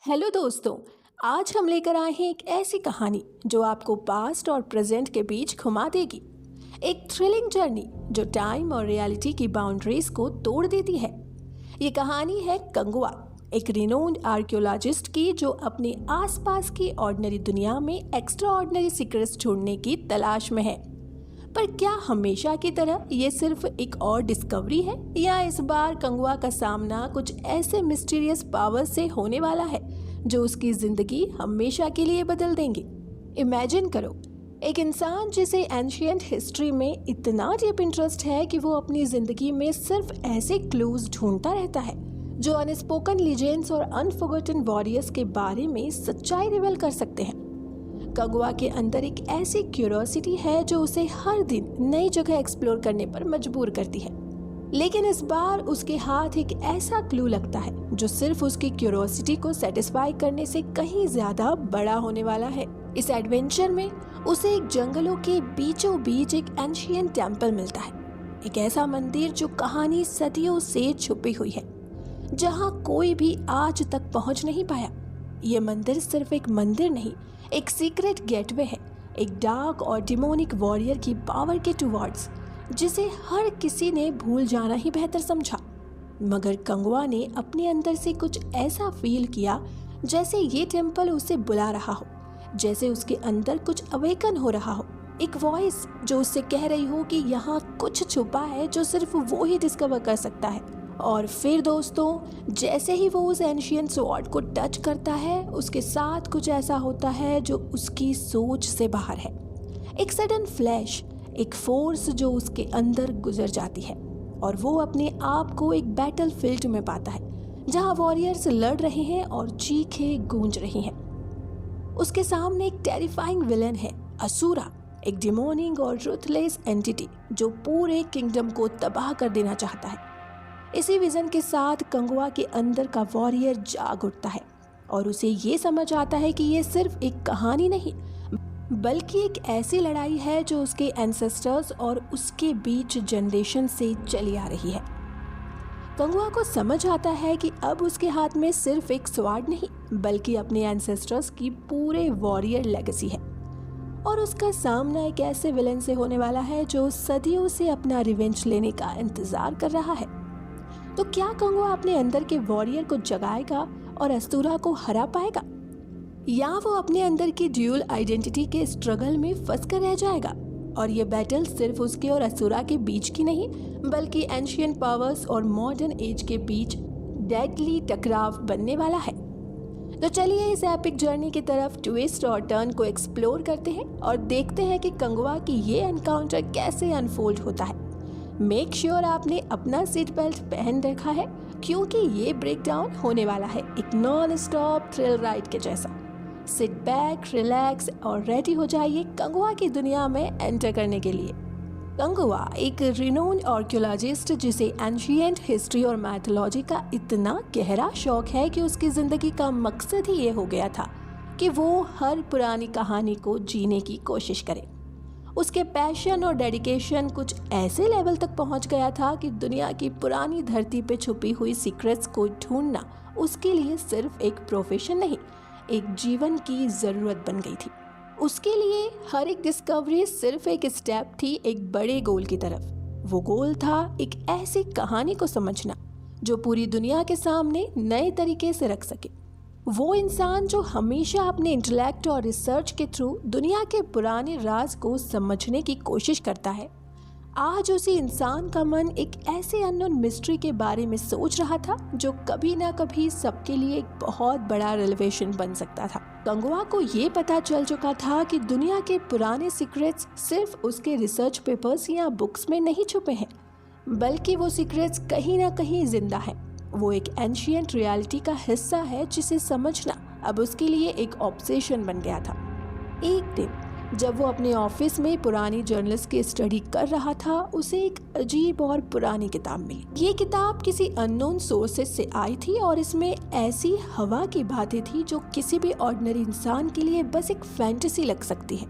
Hello दोस्तों। आज हम लेकर आए हैं एक ऐसी कहानी जो आपको पास्ट और प्रेजेंट के बीच घुमा देगी। एक थ्रिलिंग जर्नी जो टाइम और रियलिटी की बाउंड्रीज को तोड़ देती है। ये कहानी है कंगुआ, एक रिनोन्ड आर्कियोलॉजिस्ट की जो अपने आसपास की ऑर्डिनरी दुनिया में एक्स्ट्रा ऑर्डिनरी सीक्रेट्स ढूंढने की तलाश में है। पर क्या हमेशा की तरह ये सिर्फ एक और डिस्कवरी है, या इस बार कंगुआ का सामना कुछ ऐसे मिस्टीरियस पावर से होने वाला है जो उसकी जिंदगी हमेशा के लिए बदल देंगे। इमेजिन करो, एक इंसान जिसे एंशिएंट हिस्ट्री में इतना डीप इंटरेस्ट है कि वो अपनी जिंदगी में सिर्फ ऐसे क्लूज ढूंढता रहता है जो अनस्पोकन लीजेंड्स और अनफॉरगॉटन वॉरियर्स के बारे में सच्चाई रिवील कर सकते हैं। कंगुआ के अंदर एक ऐसी क्यूरियोसिटी है जो उसे हर दिन नई जगह एक्सप्लोर करने पर मजबूर करती है। लेकिन इस बार उसके हाथ एक ऐसा क्लू लगता है जो सिर्फ उसकी क्यूरियोसिटी को सेटिस्फाई करने से कहीं ज्यादा बड़ा होने वाला है। इस एडवेंचर में उसे एक जंगलों के बीचों बीच एक एंशिएंट टेम्पल मिलता है, एक ऐसा मंदिर जो कहानी सदियों से छुपी हुई है, जहाँ कोई भी आज तक पहुँच नहीं पाया। ये मंदिर सिर्फ एक मंदिर नहीं, एक सीक्रेट गेटवे है, एक डार्क और डिमोनिक वॉरियर की पावर के टुवर्ड्स जिसे हर किसी ने भूल जाना ही बेहतर समझा। मगर कंगुआ ने अपने अंदर से कुछ ऐसा फील किया जैसे ये टेम्पल उसे बुला रहा हो, जैसे उसके अंदर कुछ अवेकन हो रहा हो, एक वॉइस जो उससे कह रही हो कि यहाँ कुछ छुपा है जो सिर्फ वो ही डिस्कवर कर सकता है। और फिर दोस्तों, जैसे ही वो उस एंशिएंट स्वॉर्ड को टच करता है, उसके साथ कुछ ऐसा होता है जो उसकी सोच से बाहर है। एक सडन फ्लैश, एक फोर्स जो उसके अंदर गुजर जाती है और वो अपने आप को एक बैटल फील्ड में पाता है जहां वॉरियर्स लड़ रहे हैं और चीखें गूंज रही हैं। उसके सामने एक टेरिफाइंग विलन है, असुरा, एक डिमोनिक और रूथलेस एंटिटी जो पूरे किंगडम को तबाह कर देना चाहता है। इसी विजन के साथ कंगुआ के अंदर का वॉरियर जाग उठता है और उसे ये समझ आता है कि ये सिर्फ एक कहानी नहीं, बल्कि एक ऐसी लड़ाई है जो उसके एंसेस्टर्स और उसके बीच जनरेशन से चली आ रही है। कंगुआ को समझ आता है कि अब उसके हाथ में सिर्फ एक स्वॉर्ड नहीं, बल्कि अपने एंसेस्टर्स की पूरे वॉरियर लेगेसी है और उसका सामना एक ऐसे विलन से होने वाला है जो सदियों से अपना रिवेंज लेने का इंतजार कर रहा है। तो क्या कंगुआ अपने अंदर के वॉरियर को जगाएगा और असुरा को हरा पाएगा, या वो अपने अंदर की ड्यूअल आइडेंटिटी के स्ट्रगल में फंस कर रह जाएगा? और ये बैटल सिर्फ उसके और असुरा के बीच की नहीं, बल्कि एंशिएंट पावर्स और मॉडर्न एज के बीच डेडली टकराव बनने वाला है। तो चलिए इस एपिक जर्नी की तरफ ट्विस्ट और टर्न को एक्सप्लोर करते हैं और देखते हैं कि कंगुआ की ये एनकाउंटर कैसे अनफोल्ड होता है। मेक श्योर आपने अपना सीट बेल्ट पहन रखा है, क्योंकि ये ब्रेकडाउन होने वाला है एक नॉन स्टॉप थ्रिल राइड के जैसा। सिट बैक, रिलैक्स और रेडी हो जाइए कंगुआ की दुनिया में एंटर करने के लिए। कंगुआ एक रिनोन्ड आर्कियोलॉजिस्ट जिसे एंशिएंट हिस्ट्री और मैथोलॉजी का इतना गहरा शौक है कि उसकी जिंदगी का मकसद ही ये हो गया था कि वो हर पुरानी कहानी को जीने की कोशिश करे। उसके पैशन और डेडिकेशन कुछ ऐसे लेवल तक पहुंच गया था कि दुनिया की पुरानी धरती पे छुपी हुई सीक्रेट्स को ढूंढना उसके लिए सिर्फ एक प्रोफेशन नहीं, एक जीवन की जरूरत बन गई थी। उसके लिए हर एक डिस्कवरी सिर्फ एक स्टेप थी एक बड़े गोल की तरफ। वो गोल था एक ऐसी कहानी को समझना जो पूरी दुनिया के सामने नए तरीके से रख सके। वो इंसान जो हमेशा अपने इंटेलेक्ट और रिसर्च के थ्रू दुनिया के पुराने राज को समझने की कोशिश करता है, आज उसी इंसान का मन एक ऐसे अननोन मिस्ट्री के बारे में सोच रहा था जो कभी ना कभी सबके लिए एक बहुत बड़ा रिलेवेशन बन सकता था। कंगुआ को ये पता चल चुका था कि दुनिया के पुराने सीक्रेट्स सिर्फ उसके रिसर्च पेपर्स या बुक्स में नहीं छुपे हैं, बल्कि वो सीक्रेट्स कहीं ना कहीं जिंदा हैं। वो एक एंशिएंट रियलिटी का हिस्सा है जिसे समझना अब उसके लिए एक ऑब्सेशन बन गया था। एक दिन जब वो अपने ऑफिस में पुरानी जर्नल्स की स्टडी कर रहा था, उसे एक अजीब और पुरानी किताब मिली। ये किताब किसी अननोन सोर्सेस से आई थी और इसमें ऐसी हवा की बातें थी जो किसी भी ऑर्डिनरी इंसान के लिए बस एक फैंटेसी लग सकती है।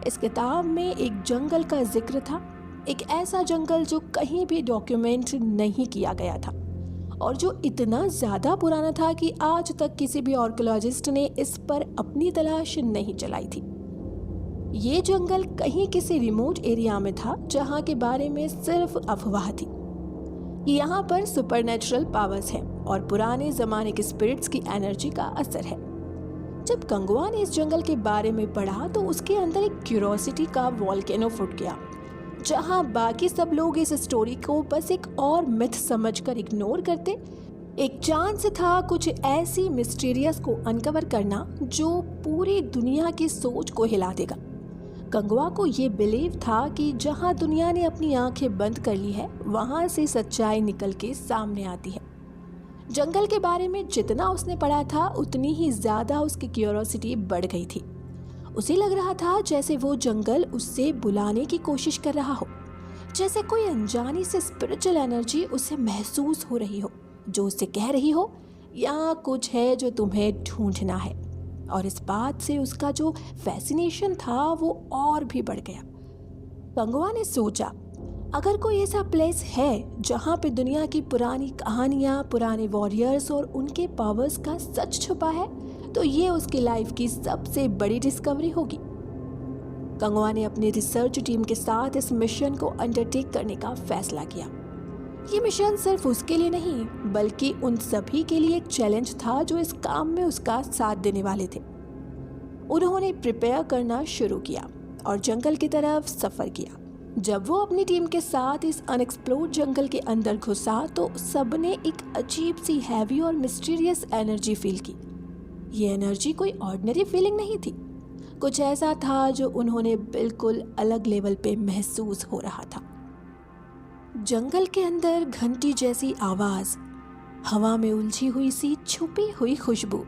इस किताब में एक जंगल का जिक्र था, एक ऐसा जंगल जो कहीं भी डॉक्यूमेंट नहीं किया गया था और जो इतना ज़्यादा पुराना था कि आज तक किसी भी आर्कियोलॉजिस्ट ने इस पर अपनी तलाश नहीं चलाई थी। ये जंगल कहीं किसी रिमोट एरिया में था जहाँ के बारे में सिर्फ अफवाह थी। यहाँ पर सुपरनेचुरल पावर्स हैं और पुराने ज़माने के स्पिरिट्स की एनर्जी का असर है। जब कंगवा ने इस जंगल के बारे में पढ़ा तो उसके अंदर एक क्यूरोसिटी का वॉल्केनो फूट गया। जहां बाकी सब लोग इस स्टोरी को बस एक और मिथ समझकर इग्नोर करते, एक चांस था कुछ ऐसी मिस्टीरियस को अनकवर करना जो पूरी दुनिया की सोच को हिला देगा। कंगवा को ये बिलीव था कि जहां दुनिया ने अपनी आंखें बंद कर ली है वहां से सच्चाई निकल के सामने आती है। जंगल के बारे में जितना उसने पढ़ा था उतनी ही ज्यादा उसकी क्यूरियोसिटी बढ़ गई थी। उसे लग रहा था जैसे वो जंगल उससे बुलाने की कोशिश कर रहा हो, जैसे कोई अनजानी से स्पिरिचुअल एनर्जी उसे महसूस हो रही हो, जो उसे कह रही हो यहाँ कुछ है जो तुम्हें ढूंढना है। और इस बात से उसका जो फैसिनेशन था वो और भी बढ़ गया। कंगवा ने सोचा, अगर कोई ऐसा प्लेस है जहाँ पे दुनिया की पुरानी कहानियाँ, पुराने वॉरियर्स और उनके पावर्स का सच छुपा है, तो ये उसकी लाइफ की सबसे बड़ी डिस्कवरी होगी। कंगवा ने अपनी रिसर्च टीम के साथ इस मिशन को अंडरटेक करने का फैसला किया। ये मिशन सिर्फ उसके लिए नहीं बल्कि उन सभी के लिए एक चैलेंज था जो इस काम में उसका साथ देने वाले थे। उन्होंने प्रिपेयर करना शुरू किया और जंगल की तरफ सफर किया। जब वो अपनी टीम के साथ इस अनएक्सप्लोर्ड जंगल के अंदर घुसा तो सबने एक अजीब सी हैवी और मिस्टीरियस एनर्जी फील की। ये एनर्जी कोई ऑर्डिनरी फीलिंग नहीं थी, कुछ ऐसा था जो उन्होंने बिल्कुल अलग लेवल पे महसूस हो रहा था। जंगल के अंदर घंटी जैसी आवाज, हवा में उलझी हुई सी छुपी हुई खुशबू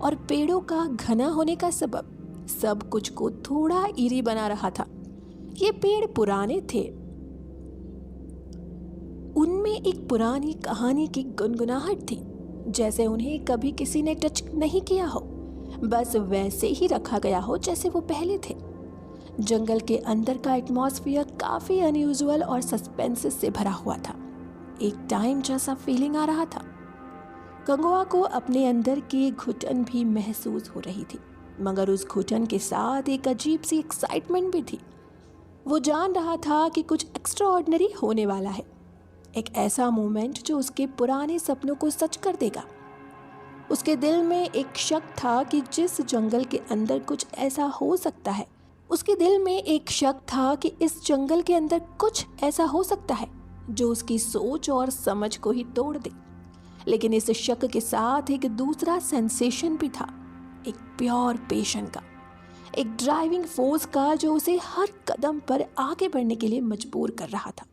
और पेड़ों का घना होने का सबब सब कुछ को थोड़ा ईरी बना रहा था। ये पेड़ पुराने थे, उनमें एक पुरानी कहानी की गुनगुनाहट थी, जैसे उन्हें कभी किसी ने टच नहीं किया हो, बस वैसे ही रखा गया हो जैसे वो पहले थे। जंगल के अंदर का एटमॉस्फेयर काफी अनयूजुअल और सस्पेंस से भरा हुआ था। एक टाइम जैसा फीलिंग आ रहा था। कंगवा को अपने अंदर की घुटन भी महसूस हो रही थी, मगर उस घुटन के साथ एक अजीब सी एक्साइटमेंट भी थी। वो जान रहा था कि कुछ एक्स्ट्रा ऑर्डिनरी होने वाला है, एक ऐसा मोमेंट जो उसके पुराने सपनों को सच कर देगा। उसके दिल में एक शक था कि जिस जंगल के अंदर कुछ ऐसा हो सकता है, उसके दिल में एक शक था कि इस जंगल के अंदर कुछ ऐसा हो सकता है जो उसकी सोच और समझ को ही तोड़ दे। लेकिन इस शक के साथ एक दूसरा सेंसेशन भी था, एक प्योर पैशन का, एक ड्राइविंग फोर्स का जो उसे हर कदम पर आगे बढ़ने के लिए मजबूर कर रहा था।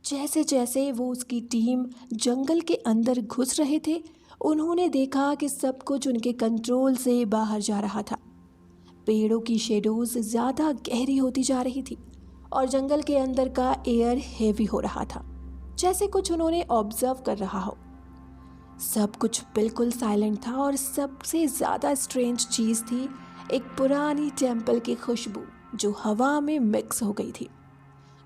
जैसे जैसे वो उसकी टीम जंगल के अंदर घुस रहे थे, उन्होंने देखा कि सब कुछ उनके कंट्रोल से बाहर जा रहा था। पेड़ों की शेडोज ज़्यादा गहरी होती जा रही थी और जंगल के अंदर का एयर हेवी हो रहा था, जैसे कुछ उन्होंने ऑब्जर्व कर रहा हो। सब कुछ बिल्कुल साइलेंट था और सबसे ज़्यादा स्ट्रेंज चीज़ थी एक पुरानी टेम्पल की खुशबू जो हवा में मिक्स हो गई थी।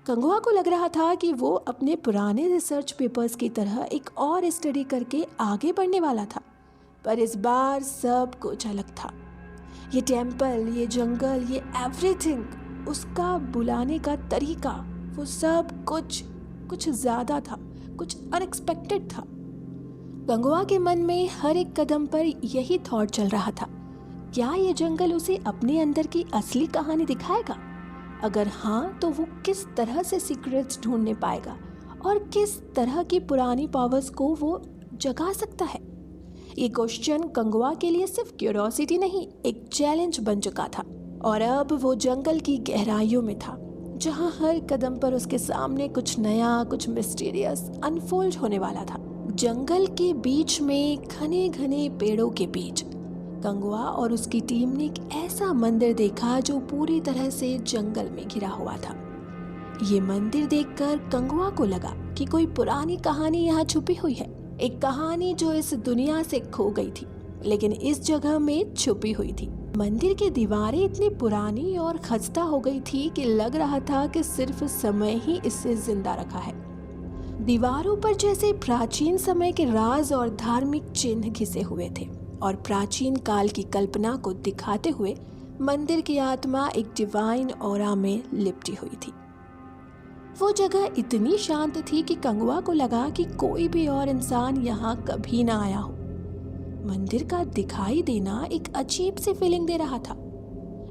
कंगवा को लग रहा था कि वो अपने पुराने रिसर्च पेपर्स की तरह एक और स्टडी करके आगे बढ़ने वाला था, पर इस बार सब कुछ अलग था। ये टेम्पल, ये जंगल, ये एवरीथिंग, उसका बुलाने का तरीका, वो सब कुछ ज़्यादा था, कुछ अनएक्सपेक्टेड था। कंगवा के मन में हर एक कदम पर यही थॉट चल रहा था, क्या ये जंगल उसे अपने अंदर की असली कहानी दिखाएगा? अगर हाँ, तो वो किस तरह से सीक्रेट्स ढूंढने पाएगा और किस तरह की पुरानी पावर्स को वो जगा सकता है? ये क्वेश्चन कंगवा के लिए सिर्फ क्यूरियोसिटी नहीं, एक चैलेंज बन चुका था। और अब वो जंगल की गहराइयों में था, जहाँ हर कदम पर उसके सामने कुछ नया, कुछ मिस्टीरियस अनफोल्ड होने वाला था। जंगल के बीच में, घने घने पेड़ों के बीच, कंगवा और उसकी टीम ने एक ऐसा मंदिर देखा जो पूरी तरह से जंगल में घिरा हुआ था। ये मंदिर देखकर कंगवा को लगा कि कोई पुरानी कहानी यहाँ छुपी हुई है, एक कहानी जो इस दुनिया से खो गई थी लेकिन इस जगह में छुपी हुई थी। मंदिर की दीवारें इतनी पुरानी और खस्ता हो गई थी कि लग रहा था कि सिर्फ समय ही इसे जिंदा रखा है। दीवारों पर जैसे प्राचीन समय के राज और धार्मिक चिन्ह घिसे हुए थे और प्राचीन काल की कल्पना को दिखाते हुए मंदिर की आत्मा एक डिवाइन ऑरा में लिपटी हुई थी। वो जगह इतनी शांत थी कि कंगवा को लगा कि कोई भी और इंसान यहाँ कभी ना आया हो। मंदिर का दिखाई देना एक अजीब सी फीलिंग दे रहा था।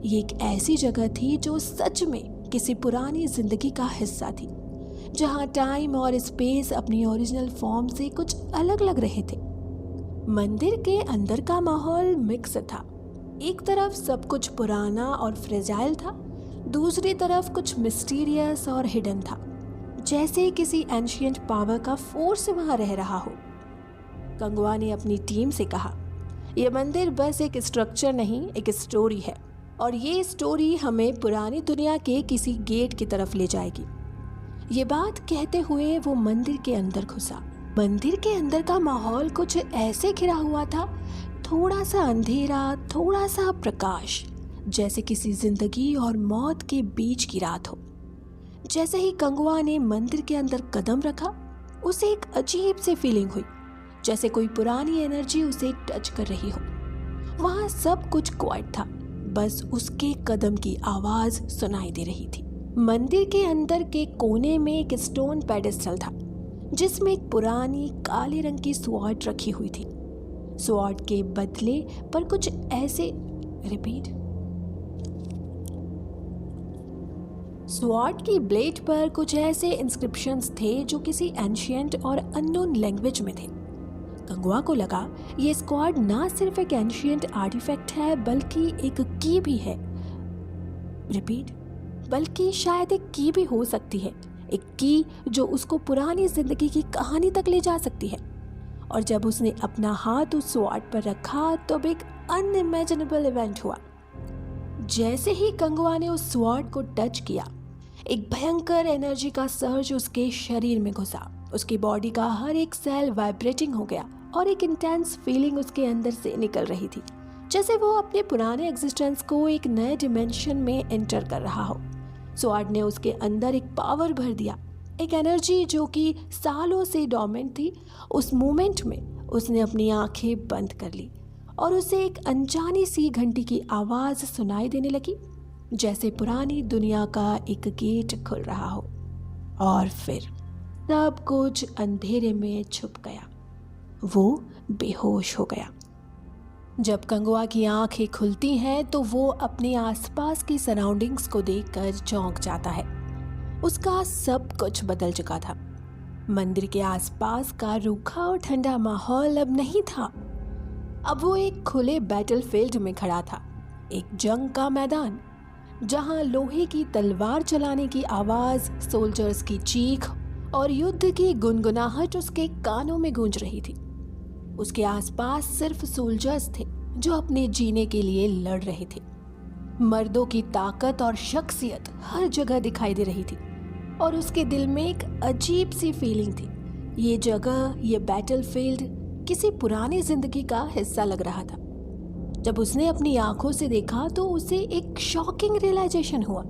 ये एक ऐसी जगह थी जो सच में किसी पुरानी जिंदगी का हिस्सा थी, जहाँ टाइम और स्पेस अपनी ओरिजिनल फॉर्म से कुछ अलग लग रहे थे। मंदिर के अंदर का माहौल मिक्स था। एक तरफ सब कुछ पुराना और फ्रेजाइल था, दूसरी तरफ कुछ मिस्टीरियस और हिडन था, जैसे किसी एंशिएंट पावर का फोर्स वहां रह रहा हो। कंगवा ने अपनी टीम से कहा, यह मंदिर बस एक स्ट्रक्चर नहीं, एक स्टोरी है, और ये स्टोरी हमें पुरानी दुनिया के किसी गेट की तरफ ले जाएगी। ये बात कहते हुए वो मंदिर के अंदर घुसा। मंदिर के अंदर का माहौल कुछ ऐसे घिरा हुआ था, थोड़ा सा अंधेरा, थोड़ा सा प्रकाश, जैसे किसी जिंदगी और मौत के बीच की रात हो। जैसे ही कंगवा ने मंदिर के अंदर कदम रखा, उसे एक अजीब सी फीलिंग हुई, जैसे कोई पुरानी एनर्जी उसे टच कर रही हो। वहां सब कुछ क्वाइट था, बस उसके कदम की आवाज सुनाई दे रही थी। मंदिर के अंदर के कोने में एक स्टोन पेडेस्टल था, जिसमें एक पुरानी काले रंग की स्वॉर्ड रखी हुई थी। स्वॉर्ड के बदले पर कुछ ऐसे स्वॉर्ड की ब्लेड पर कुछ ऐसे इंस्क्रिप्शंस थे जो किसी एंशिएंट और अननोन लैंग्वेज में थे। कंगवा को लगा ये स्क्वाड ना सिर्फ एक एंशिएंट आर्टिफैक्ट है, बल्कि एक की भी है। बल्कि शायद एक की भी हो सकती है, एक की जो उसको पुरानी जिंदगी की कहानी तक ले जा सकती है। और जब उसने अपना हाथ उस स्वॉर्ड पर रखा तब एक अनइमेजिनेबल इवेंट हुआ। जैसे ही कंगवा ने उस स्वॉर्ड को टच किया, एक भयंकर एनर्जी का सर्ज उसके शरीर में घुसा। उसकी बॉडी का हर एक सेल वाइब्रेटिंग हो गया और एक इंटेंस फीलिंग उसके अंदर से निकल रही थी, जैसे वो अपने पुराने एग्जिस्टेंस को एक नए डिमेंशन में एंटर कर रहा हो। स्वॉर्ड ने उसके अंदर एक पावर भर दिया, एक एनर्जी जो कि सालों से डोमेंट थी। उस मोमेंट में उसने अपनी आंखें बंद कर ली और उसे एक अनजानी सी घंटी की आवाज सुनाई देने लगी, जैसे पुरानी दुनिया का एक गेट खुल रहा हो। और फिर सब कुछ अंधेरे में छुप गया। वो बेहोश हो गया। जब कंगवा की आंखें खुलती हैं तो वो अपने आसपास की सराउंडिंग्स को देखकर चौंक जाता है। उसका सब कुछ बदल चुका था। मंदिर के आसपास का रूखा और ठंडा माहौल अब नहीं था। अब वो एक खुले बैटलफील्ड में खड़ा था, एक जंग का मैदान, जहां लोहे की तलवार चलाने की आवाज, सोल्जर्स की चीख और युद्ध की गुनगुनाहट उसके कानों में गूंज रही थी। उसके आसपास सिर्फ सोल्जर्स थे जो अपने जीने के लिए लड़ रहे थे। मर्दों की ताकत और शख्सियत हर जगह दिखाई दे रही थी और उसके दिल में एक अजीब सी फीलिंग थी। ये जगह, ये बैटलफील्ड किसी पुरानी जिंदगी का हिस्सा लग रहा था। जब उसने अपनी आंखों से देखा तो उसे एक शॉकिंग रियलाइजेशन हुआ।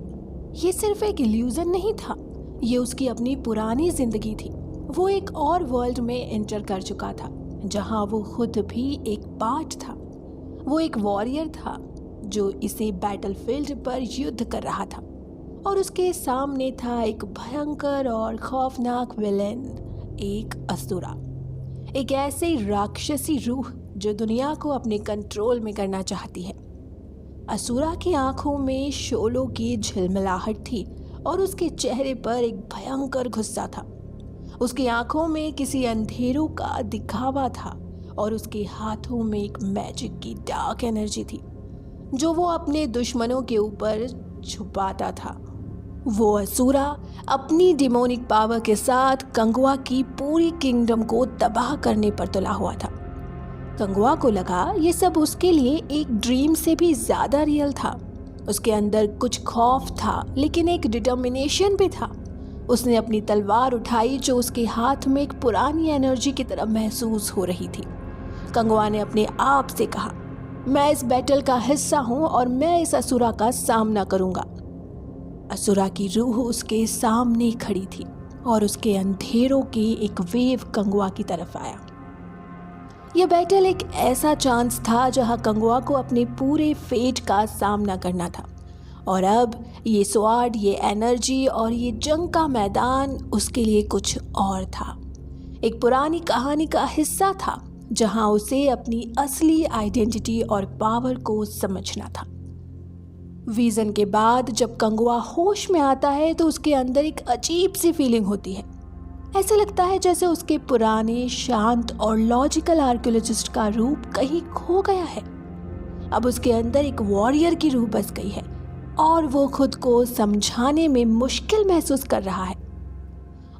ये सिर्फ एक इल्यूजन नहीं था, ये उसकी अपनी पुरानी जिंदगी थी। वो एक और वर्ल्ड में एंटर कर चुका था, जहां वो खुद भी एक पार्ट था। वो एक वॉरियर था जो इसी बैटलफील्ड पर युद्ध कर रहा था, और उसके सामने था एक भयंकर और खौफनाक विलेन, एक असुरा, एक ऐसी राक्षसी रूह जो दुनिया को अपने कंट्रोल में करना चाहती है। असुरा की आंखों में शोलों की झिलमिलाहट थी और उसके चेहरे पर एक भयंकर गुस्सा था। उसकी आंखों में किसी अंधेरों का दिखावा था और उसके हाथों में एक मैजिक की डार्क एनर्जी थी जो वो अपने दुश्मनों के ऊपर छुपाता था। वो असुरा अपनी डिमोनिक पावर के साथ कंगवा की पूरी किंगडम को तबाह करने पर तुला हुआ था। कंगवा को लगा ये सब उसके लिए एक ड्रीम से भी ज्यादा रियल था। उसके अंदर कुछ खौफ था, लेकिन एक डिटर्मिनेशन भी था। उसने अपनी तलवार उठाई जो उसके हाथ में एक पुरानी एनर्जी की तरह महसूस हो रही थी। कंगवा ने अपने आप से कहा, मैं इस बैटल का हिस्सा हूं और मैं इस असुरा का सामना करूंगा। असुरा की रूह उसके सामने खड़ी थी और उसके अंधेरों की एक वेव कंगुआ की तरफ आया। यह बैटल एक ऐसा चांस था जहां कंगुआ को अपने पूरे फेट का सामना करना था, और अब ये स्वाड, ये एनर्जी और ये जंग का मैदान उसके लिए कुछ और था। एक पुरानी कहानी का हिस्सा था जहां उसे अपनी असली आइडेंटिटी और पावर को समझना था। विजन के बाद जब कंगुआ होश में आता है तो उसके अंदर एक अजीब सी फीलिंग होती है। ऐसे लगता है जैसे उसके पुराने शांत और लॉजिकल आर्कियोलॉजिस्ट का रूप कहीं खो गया है। अब उसके अंदर एक वॉरियर की रूह बस गई है और वो खुद को समझाने में मुश्किल महसूस कर रहा है।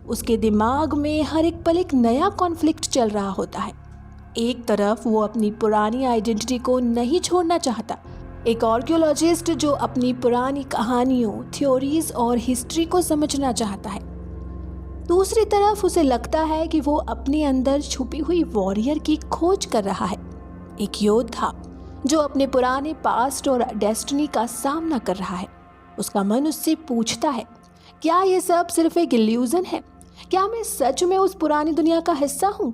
उसके दिमाग में हर एक पल एक नया कॉन्फ्लिक्ट चल रहा होता है। एक तरफ वो अपनी पुरानी आइडेंटिटी को नहीं छोड़ना चाहता, एक आर्कियोलॉजिस्ट जो अपनी पुरानी कहानियों, थ्योरीज और हिस्ट्री को समझना चाहता है। दूसरी तरफ उसे लगता है कि वो अपने अंदर छुपी हुई वॉरियर की खोज कर रहा है, एक योद्धा जो अपने पुराने पास्ट और डेस्टिनी का सामना कर रहा है। उसका मन उससे पूछता है, क्या ये सब सिर्फ एक इल्यूजन है? क्या मैं सच में उस पुरानी दुनिया का हिस्सा हूँ?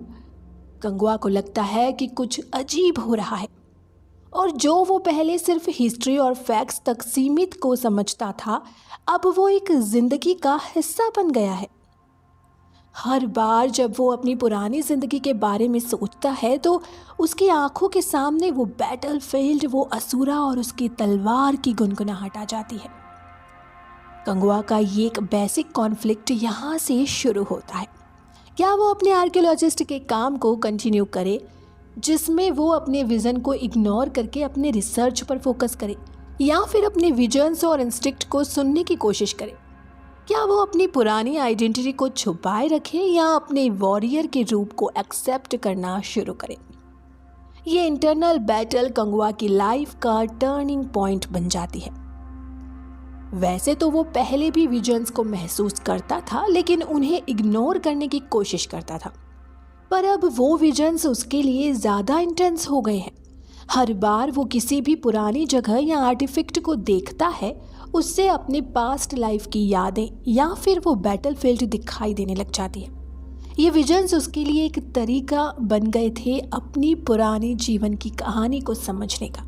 कंगुआ को लगता है कि कुछ अजीब हो रहा है, और जो वो पहले सिर्फ हिस्ट्री और फैक्ट्स तक सीमित को समझता था, अब वो एक जिंदगी का हिस्सा बन गया है। हर बार जब वो अपनी पुरानी जिंदगी के बारे में सोचता है तो उसकी आंखों के सामने वो बैटल फील्ड, वो असुरा और उसकी तलवार की गुनगुनाहट आ जाती है। कंगुआ का ये एक बेसिक कॉन्फ्लिक्ट यहाँ से शुरू होता है। क्या वो अपने आर्कियोलॉजिस्ट के काम को कंटिन्यू करे, जिसमें वो अपने विजन को इग्नोर करके अपने रिसर्च पर फोकस करे, या फिर अपने विजन्स और इंस्टिक्ट को सुनने की कोशिश करे? क्या वो अपनी पुरानी आइडेंटिटी को छुपाए रखे या अपने वॉरियर के रूप को एक्सेप्ट करना शुरू करे? ये इंटरनल बैटल कंगुआ की लाइफ का टर्निंग पॉइंट बन जाती है। वैसे तो वो पहले भी विजन्स को महसूस करता था, लेकिन उन्हें इग्नोर करने की कोशिश करता था। पर अब वो विजन्स उसके लिए ज़्यादा इंटेंस हो गए हैं। हर बार वो किसी भी पुरानी जगह या आर्टिफैक्ट को देखता है, उससे अपने पास्ट लाइफ की यादें या फिर वो बैटलफील्ड दिखाई देने लग जाती है। ये विजन्स उसके लिए एक तरीका बन गए थे अपनी पुरानी जीवन की कहानी को समझने का।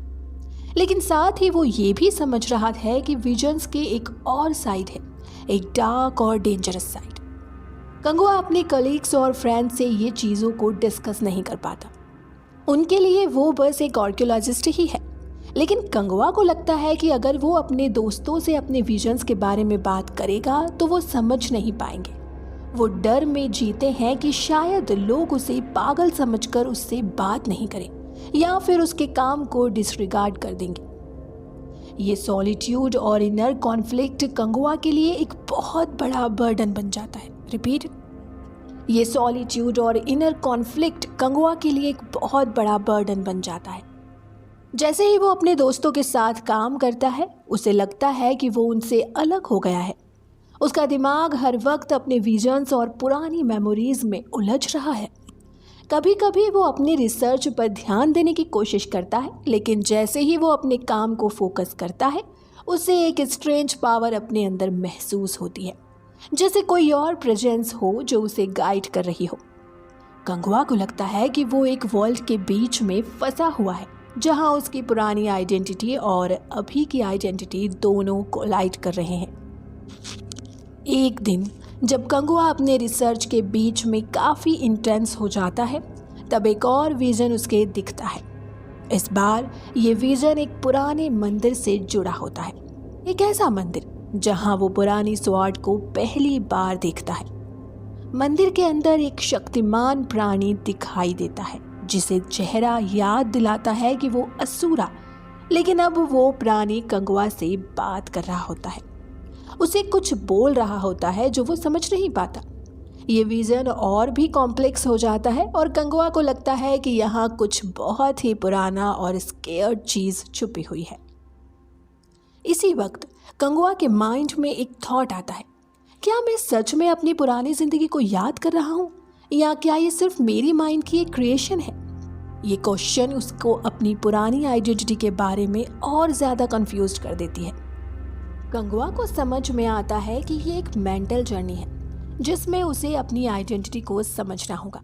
लेकिन साथ ही वो ये भी समझ रहा है कि विजन्स के एक और साइड है, एक डार्क और डेंजरस साइड। कंगुआ अपने कलीग्स और फ्रेंड्स से ये चीज़ों को डिस्कस नहीं कर पाता। उनके लिए वो बस एक आर्कियोलॉजिस्ट ही है। लेकिन कंगुआ को लगता है कि अगर वो अपने दोस्तों से अपने विजन्स के बारे में बात करेगा तो वो समझ नहीं पाएंगे। वो डर में जीते हैं कि शायद लोग उसे पागल समझकर उससे बात नहीं करें या फिर उसके काम को डिसरिगार्ड कर देंगे। ये सॉलिट्यूड और इनर कॉन्फ्लिक्ट कंगुआ के लिए एक बहुत बड़ा बर्डन बन जाता है। रिपीट, ये सॉलिट्यूड और इनर कॉन्फ्लिक्ट कंगुआ के लिए एक बहुत बड़ा बर्डन बन जाता है। जैसे ही वो अपने दोस्तों के साथ काम करता है, उसे लगता है कि वो उनसे अलग हो गया है। उसका दिमाग हर वक्त अपने विजन्स और पुरानी मेमोरीज में उलझ रहा है। कभी कभी वो अपने रिसर्च पर ध्यान देने की कोशिश करता है, लेकिन जैसे ही वो अपने काम को फोकस करता है, उसे एक स्ट्रेंज पावर अपने अंदर महसूस होती है, जैसे कोई और प्रेजेंस हो जो उसे गाइड कर रही हो। कंगुआ को लगता है कि वो एक वर्ल्ड के बीच में फंसा हुआ है, जहां उसकी पुरानी आइडेंटिटी और अभी की आइडेंटिटी दोनों कोलाइड कर रहे हैं। एक दिन जब कंगुआ अपने रिसर्च के बीच में काफ़ी इंटेंस हो जाता है, तब एक और विज़न उसके दिखता है। इस बार ये विज़न एक पुराने मंदिर से जुड़ा होता है। एक ऐसा मंदिर जहां वो पुरानी स्वॉर्ड को पहली बार देखता है। मंदिर के अंदर एक शक्तिमान प्राणी दिखाई देता है, जिसे चेहरा याद दिलाता है कि वो असुरा, लेकिन अब वो प्राणी कंगुआ से बात कर रहा होता है। उसे कुछ बोल रहा होता है जो वो समझ नहीं पाता। ये विज़न और भी कॉम्प्लेक्स हो जाता है और कंगुआ को लगता है कि यहाँ कुछ बहुत ही पुराना और स्केयर्ड चीज़ छुपी हुई है। इसी वक्त कंगुआ के माइंड में एक थॉट आता है, क्या मैं सच में अपनी पुरानी ज़िंदगी को याद कर रहा हूँ, या क्या ये सिर्फ मेरी माइंड की एक क्रिएशन है? ये क्वेश्चन उसको अपनी पुरानी आइडेंटिटी के बारे में और ज़्यादा कंफ्यूज कर देती है। कंगुआ को समझ में आता है कि ये एक मेंटल जर्नी है। जिसमें उसे अपनी आइडेंटिटी को समझना होगा,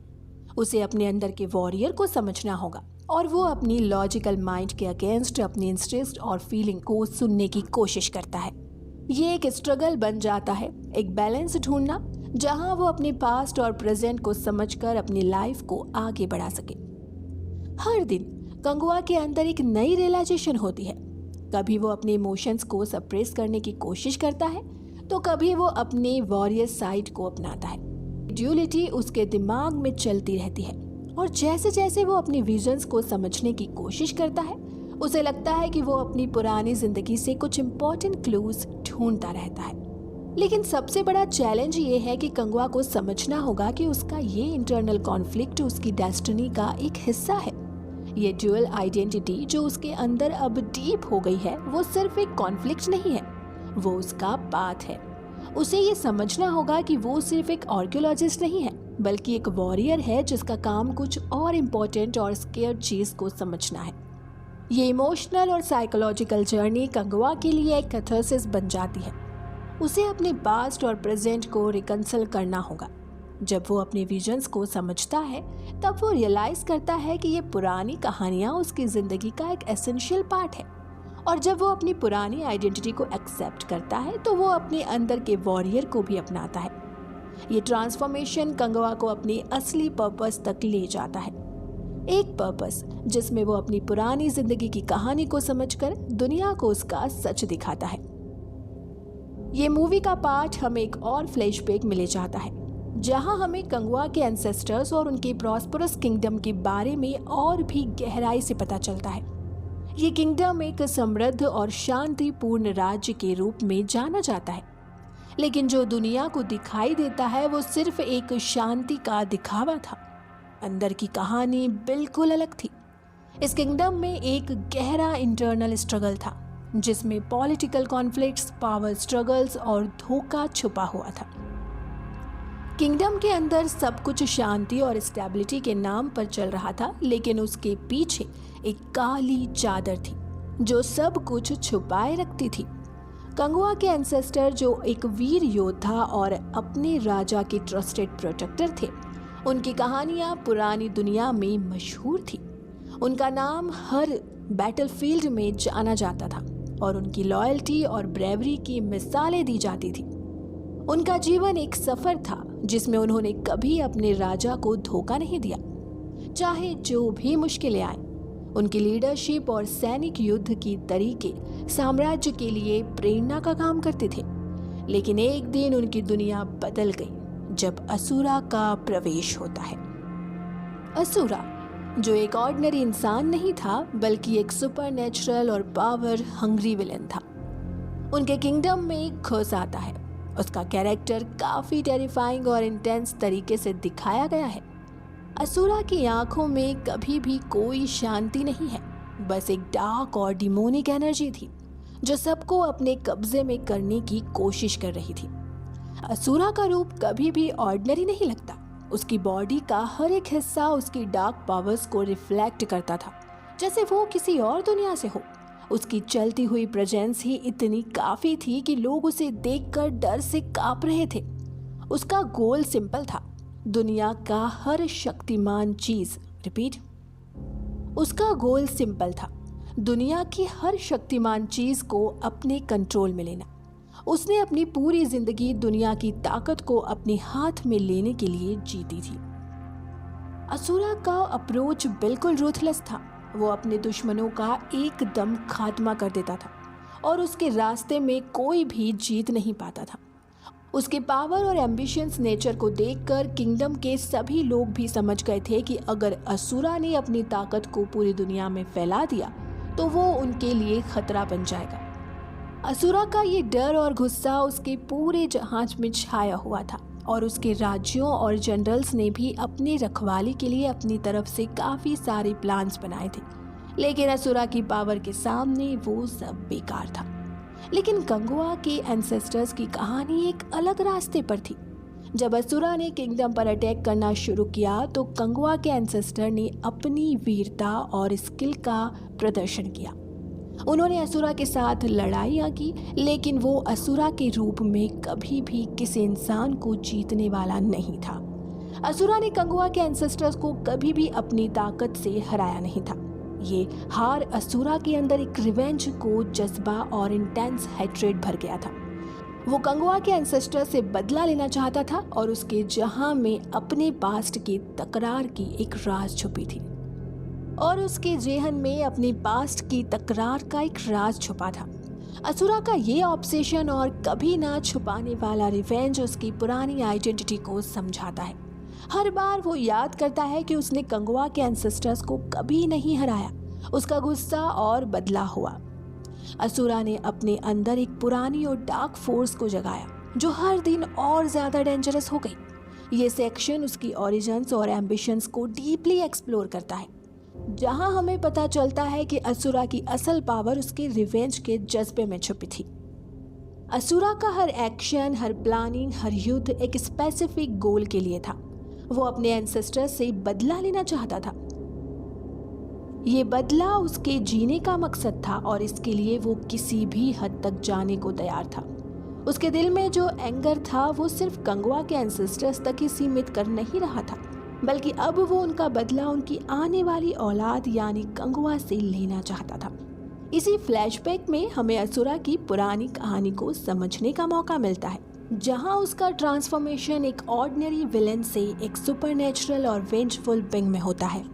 उसे अपने अंदर के वॉरियर को समझना होगा और वो अपनी लॉजिकल माइंड के अगेंस्ट अपनी इंस्टिंक्ट और फीलिंग को सुनने की कोशिश करता है। ये एक स्ट्रगल बन जाता है, एक बैलेंस ढूंढना जहां वो अपने पास्ट और प्रेजेंट को समझकर अपनी लाइफ को आगे बढ़ा सके। हर दिन कंगुआ के अंदर एक नई रियलाइजेशन होती है। कभी वो अपने इमोशंस को सप्रेस करने की कोशिश करता है तो कभी वो अपने वॉरियर साइड को अपनाता है। ड्यूलिटी उसके दिमाग में चलती रहती है और जैसे जैसे वो अपनी विजन्स को समझने की कोशिश करता है उसे लगता है कि वो अपनी पुरानी जिंदगी से कुछ इम्पोर्टेंट क्लूज ढूंढता रहता है। लेकिन सबसे बड़ा चैलेंज ये है कि कंगुआ को समझना होगा कि उसका ये इंटरनल कॉन्फ्लिक्ट उसकी डेस्टिनी का एक हिस्सा है। ये ड्यूअल आइडेंटिटी जो उसके अंदर अब डीप हो गई है वो सिर्फ एक कॉन्फ्लिक्ट नहीं है, वो उसका पाथ है। उसे ये समझना होगा कि वो सिर्फ एक आर्कियोलॉजिस्ट नहीं है बल्कि एक वॉरियर है जिसका काम कुछ और इम्पोर्टेंट और स्केयर चीज को समझना है। ये इमोशनल और साइकोलॉजिकल जर्नी कंगुआ के लिए एक कैथारसिस बन जाती है। उसे अपने पास्ट और प्रेजेंट को रिकंसिल करना होगा। जब वो अपने विजन्स को समझता है तब वो रियलाइज करता है कि ये पुरानी कहानियाँ उसकी जिंदगी का एक एसेंशियल पार्ट है और जब वो अपनी पुरानी आइडेंटिटी को एक्सेप्ट करता है तो वो अपने अंदर के वॉरियर को भी अपनाता है। ये ट्रांसफॉर्मेशन कंगुआ को अपनी असली पर्पस तक ले जाता है, एक पर्पस जिसमें वो अपनी पुरानी जिंदगी की कहानी को समझकर दुनिया को उसका सच दिखाता है। ये मूवी का पार्ट हमें एक और फ्लैशबैक में ले जाता है जहां हमें कंगुआ के एंसेस्टर्स और उनके प्रॉस्परस किंगडम के बारे में और भी गहराई से पता चलता है। ये किंगडम एक समृद्ध और शांतिपूर्ण राज्य के रूप में जाना जाता है, लेकिन जो दुनिया को दिखाई देता है वो सिर्फ एक शांति का दिखावा था। अंदर की कहानी बिल्कुल अलग थी। इस किंगडम में एक गहरा इंटरनल स्ट्रगल था जिसमें पॉलिटिकल कॉन्फ्लिक्ट्स, पावर स्ट्रगल्स और धोखा छुपा हुआ था। किंगडम के अंदर सब कुछ शांति और स्टेबिलिटी के नाम पर चल रहा था, लेकिन उसके पीछे एक काली चादर थी जो सब कुछ छुपाए रखती थी। कंगुआ के एंसेस्टर जो एक वीर योद्धा और अपने राजा के ट्रस्टेड प्रोटेक्टर थे, उनकी कहानियां पुरानी दुनिया में मशहूर थी। उनका नाम हर बैटलफील्ड में जाना जाता था और उनकी लॉयल्टी और ब्रेवरी की मिसालें दी जाती थी। उनका जीवन एक सफर था जिसमें उन्होंने कभी अपने राजा को धोखा नहीं दिया, चाहे जो भी मुश्किलें आए। उनकी लीडरशिप और सैनिक युद्ध की तरीके साम्राज्य के लिए प्रेरणा का काम करते थे। लेकिन एक दिन उनकी दुनिया बदल गई जब असुरा का प्रवेश होता है। असुरा जो एक ऑर्डिनरी इंसान नहीं था बल्कि एक सुपरनेचुरल और पावर हंग्री विलेन था। उनके किंगडम में घुस आता है। उसका कैरेक्टर काफी टेरिफाइंग और इंटेंस तरीके से दिखाया गया है। असुरा की आंखों में कभी भी कोई शांति नहीं है, बस एक डार्क और डिमोनिक एनर्जी थी जो सबको अपने कब्जे में करने की कोशिश कर रही थी। असुरा का रूप कभी भी ऑर्डिनरी नहीं लगता। उसकी बॉडी का हर एक हिस्सा उसकी डार्क पावर्स को रिफ्लेक्ट करता था, जैसे वो किसी और दुनिया से हो। उसकी चलती हुई प्रेजेंस ही इतनी काफी थी कि लोग उसे देखकर डर से कांप रहे थे। उसका गोल सिंपल था, दुनिया का हर शक्तिमान चीज रिपीट उसका गोल सिंपल था, दुनिया की हर शक्तिमान चीज को अपने कंट्रोल में लेना। उसने अपनी पूरी जिंदगी दुनिया की ताकत को अपने हाथ में लेने के लिए जीती थी। असुरा का अप्रोच बिल्कुल रूथलेस था। वो अपने दुश्मनों का एकदम खात्मा कर देता था और उसके रास्ते में कोई भी जीत नहीं पाता था। उसके पावर और एम्बिशियस नेचर को देखकर किंगडम के सभी लोग भी समझ गए थे कि अगर असुरा ने अपनी ताकत को पूरी दुनिया में फैला दिया तो वो उनके लिए खतरा बन जाएगा। असुरा का ये डर और गुस्सा उसके पूरे जहाज में छाया हुआ था और उसके राज्यों और जनरल्स ने भी अपनी रखवाली के लिए अपनी तरफ से काफी सारे प्लान्स बनाए थे, लेकिन असुरा की पावर के सामने वो सब बेकार था। लेकिन कंगुआ के एंसेस्टर्स की कहानी एक अलग रास्ते पर थी। जब असुरा ने किंगडम पर अटैक करना शुरू किया तो कंगुआ के एंसेस्टर ने अपनी वीरता और स्किल का प्रदर्शन किया। उन्होंने असुरा के साथ लड़ाइयाँ की, लेकिन वो असुरा के रूप में कभी भी किसी इंसान को जीतने वाला नहीं था। असुरा ने कंगुआ के एंसेस्टर्स को कभी भी अपनी ताकत से हराया नहीं था। ये हार असुरा के अंदर एक रिवेंज को जज्बा और इंटेंस हेट्रेड भर गया था। वो कंगुआ के एंसेस्टर से बदला लेना चाहता था और उसके जहां में अपने पास्ट की तकरार की एक राज छुपी थी। और उसके जेहन में अपनी पास्ट की तकरार का एक राज छुपा था। असुरा का ये ऑब्सेशन और कभी ना छुपाने वाला रिवेंज उसकी पुरानी आइडेंटिटी को समझाता है। हर बार वो याद करता है कि उसने कंगुआ के एंसेस्टर्स को कभी नहीं हराया। उसका गुस्सा और बदला हुआ। असुरा ने अपने अंदर एक पुरानी और डार्क फोर्स को जगाया, जो हर दिन और ज्यादा डेंजरस हो गई। ये सेक्शन उसकी ओरिजिन्स और एम्बिशंस को डीपली एक्सप्लोर करता है, जहां हमें पता चलता है कि असुरा की असल पावर उसके रिवेंज के जज्बे में छुपी थी। असुरा का हर एक्शन, हर प्लानिंग, हर युद्ध एक स्पेसिफिक गोल के लिए था। वो अपने एंसेस्टर से बदला लेना चाहता था। ये बदला उसके जीने का मकसद था और इसके लिए वो किसी भी हद तक जाने को तैयार था। उसके दिल में जो एंगर था वो सिर्फ कंगुआ के एंसेस्टर्स तक ही सीमित कर नहीं रहा था, बल्कि अब वो उनका बदला उनकी आने वाली औलाद यानी कंगुआ से लेना चाहता था। इसी फ्लैशबैक में हमें असुरा की पुरानी कहानी को समझने का मौका मिलता है, जहां उसका ट्रांसफॉर्मेशन एक ऑर्डिनरी विलेन से एक सुपरनेचुरल और वेंजफुल बिंग में होता है।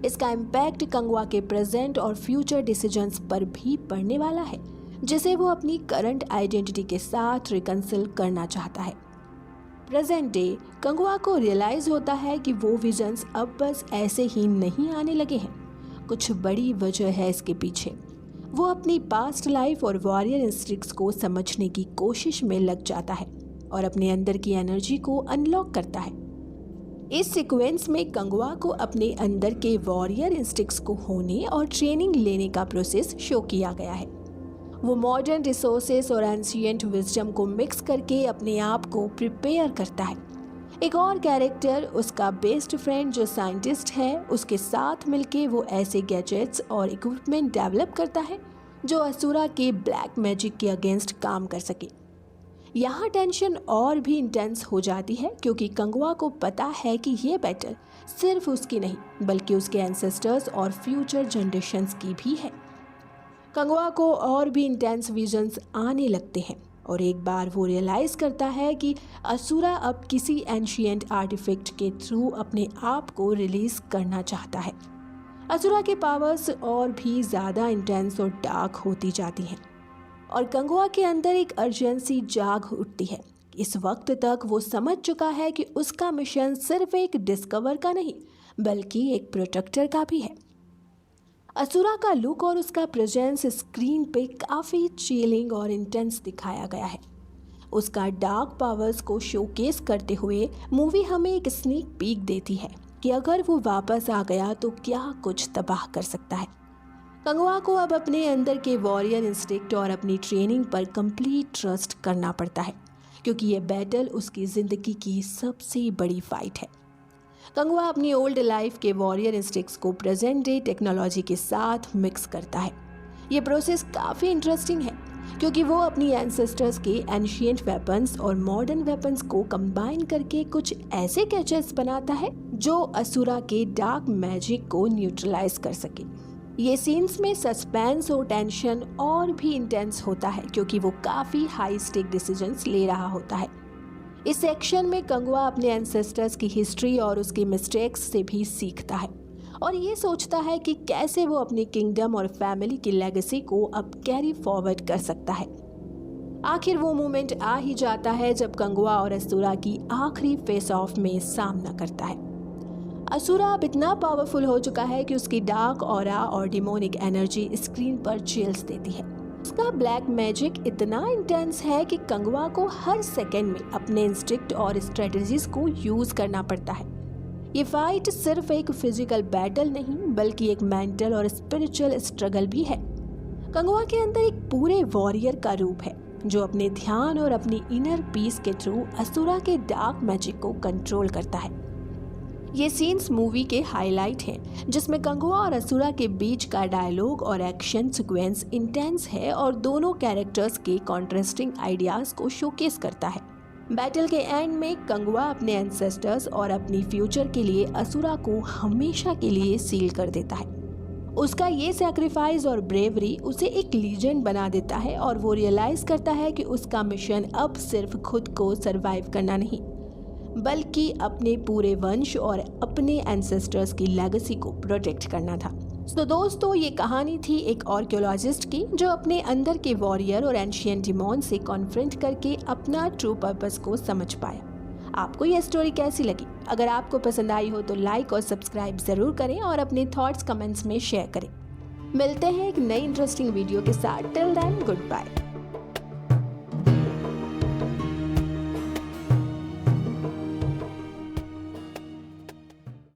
इसका इम्पैक्ट कंगुआ के प्रेजेंट और फ्यूचर डिसीजंस पर भी पड़ने वाला है, जिसे वो अपनी करंट आइडेंटिटी के साथ रिकंसिल करना चाहता है। प्रेजेंट डे कंगुआ को रियलाइज होता है कि वो विजन्स अब बस ऐसे ही नहीं आने लगे हैं। कुछ बड़ी वजह है इसके पीछे। वो अपनी पास्ट लाइफ और वॉरियर इंस्टिंक्ट्स को समझने की कोशिश में लग जाता है और अपने अंदर की एनर्जी को अनलॉक करता है। इस सीक्वेंस में कंगुआ को अपने अंदर के वॉरियर इंस्टिंक्ट्स को होने और ट्रेनिंग लेने का प्रोसेस शो किया गया है। वो मॉडर्न रिसोर्सेस और एंशिएंट विजडम को मिक्स करके अपने आप को प्रिपेयर करता है। एक और कैरेक्टर, उसका बेस्ट फ्रेंड जो साइंटिस्ट है, उसके साथ मिलके वो ऐसे गैजेट्स और इक्विपमेंट डेवलप करता है जो असुरा के ब्लैक मैजिक के अगेंस्ट काम कर सके। यहाँ टेंशन और भी इंटेंस हो जाती है, क्योंकि कंगुआ को पता है कि ये बैटल सिर्फ उसकी नहीं बल्कि उसके एंसेस्टर्स और फ्यूचर जनरेशन्स की भी है। कंगुआ को और भी इंटेंस विजन्स आने लगते हैं और एक बार वो रियलाइज करता है कि असुरा अब किसी एंशिएंट आर्टिफैक्ट के थ्रू अपने आप को रिलीज करना चाहता है। असुरा के पावर्स और भी ज़्यादा इंटेंस और डार्क होती जाती हैं और कंगुआ के अंदर एक अर्जेंसी जाग उठती है। इस वक्त तक वो समझ चुका है कि उसका मिशन सिर्फ एक डिस्कवर का नहीं बल्कि एक प्रोटेक्टर का भी है। असुरा का लुक और उसका प्रेजेंस स्क्रीन पे काफ़ी चिलिंग और इंटेंस दिखाया गया है। उसका डार्क पावर्स को शोकेस करते हुए मूवी हमें एक स्नीक पीक देती है कि अगर वो वापस आ गया तो क्या कुछ तबाह कर सकता है। कंगुआ को अब अपने अंदर के वॉरियर इंस्टिंक्ट और अपनी ट्रेनिंग पर कंप्लीट ट्रस्ट करना पड़ता है, क्योंकि ये बैटल उसकी ज़िंदगी की सबसे बड़ी फाइट है। कंगुआ अपनी ओल्ड लाइफ के वॉरियर इंस्टिंक्ट्स को प्रेजेंट डे टेक्नोलॉजी के साथ मिक्स करता है। ये प्रोसेस काफ़ी इंटरेस्टिंग है, क्योंकि वो अपनी एंसेस्टर्स के एंशिएंट वेपन्स और मॉडर्न वेपन्स को कंबाइन करके कुछ ऐसे गैजेट्स बनाता है जो असुरा के डार्क मैजिक को न्यूट्रलाइज कर सके। ये सीन्स में सस्पेंस और टेंशन और भी इंटेंस होता है, क्योंकि वो काफ़ी हाई स्टेक डिसीजंस ले रहा होता है। इस सेक्शन में कंगुआ अपने एंसेस्टर्स की हिस्ट्री और उसकी मिस्टेक्स से भी सीखता है और ये सोचता है कि कैसे वो अपनी किंगडम और फैमिली की लेगेसी को अब कैरी फॉरवर्ड कर सकता है। आखिर वो मोमेंट आ ही जाता है जब कंगुआ और असुरा की आखिरी फेस ऑफ में सामना करता है। असुरा अब इतना पावरफुल हो चुका है कि उसकी डार्क ऑरा और डिमोनिक एनर्जी स्क्रीन पर चिल्स देती है। उसका ब्लैक मैजिक इतना इंटेंस है कि कंगुआ को हर सेकेंड में अपने इंस्टिंक्ट और स्ट्रेटजीज को यूज करना पड़ता है। ये फाइट सिर्फ एक फिजिकल बैटल नहीं बल्कि एक मेंटल और स्पिरिचुअल स्ट्रगल भी है। कंगुआ के अंदर एक पूरे वॉरियर का रूप है जो अपने ध्यान और अपनी इनर पीस के थ्रू असुरा के डार्क मैजिक को कंट्रोल करता है। ये सीन्स मूवी के हाईलाइट हैं, जिसमें गंगवा और असुरा के बीच का डायलॉग और एक्शन सीक्वेंस इंटेंस है और दोनों कैरेक्टर्स के कॉन्ट्रास्टिंग आइडियाज को शोकेस करता है। बैटल के एंड में गंगवा अपने एंसेस्टर्स और अपनी फ्यूचर के लिए असुरा को हमेशा के लिए सील कर देता है। उसका ये सैक्रिफाइस और ब्रेवरी उसे एक लीजेंड बना देता है और वो रियलाइज करता है कि उसका मिशन अब सिर्फ खुद को सरवाइव करना नहीं, बल्कि अपने पूरे वंश और अपने एंसेस्टर्स की लेगेसी को प्रोटेक्ट करना था। तो दोस्तों, ये कहानी थी एक आर्कियोलॉजिस्ट की जो अपने अंदर के वॉरियर और एंशिएंट डिमॉन से कॉन्फ्रंट करके अपना ट्रू पर्पस को समझ पाया। आपको यह स्टोरी कैसी लगी? अगर आपको पसंद आई हो तो लाइक और सब्सक्राइब जरूर करें और अपने थॉट्स कमेंट्स में शेयर करें। मिलते हैं एक नई इंटरेस्टिंग वीडियो के साथ। Till then, good bye.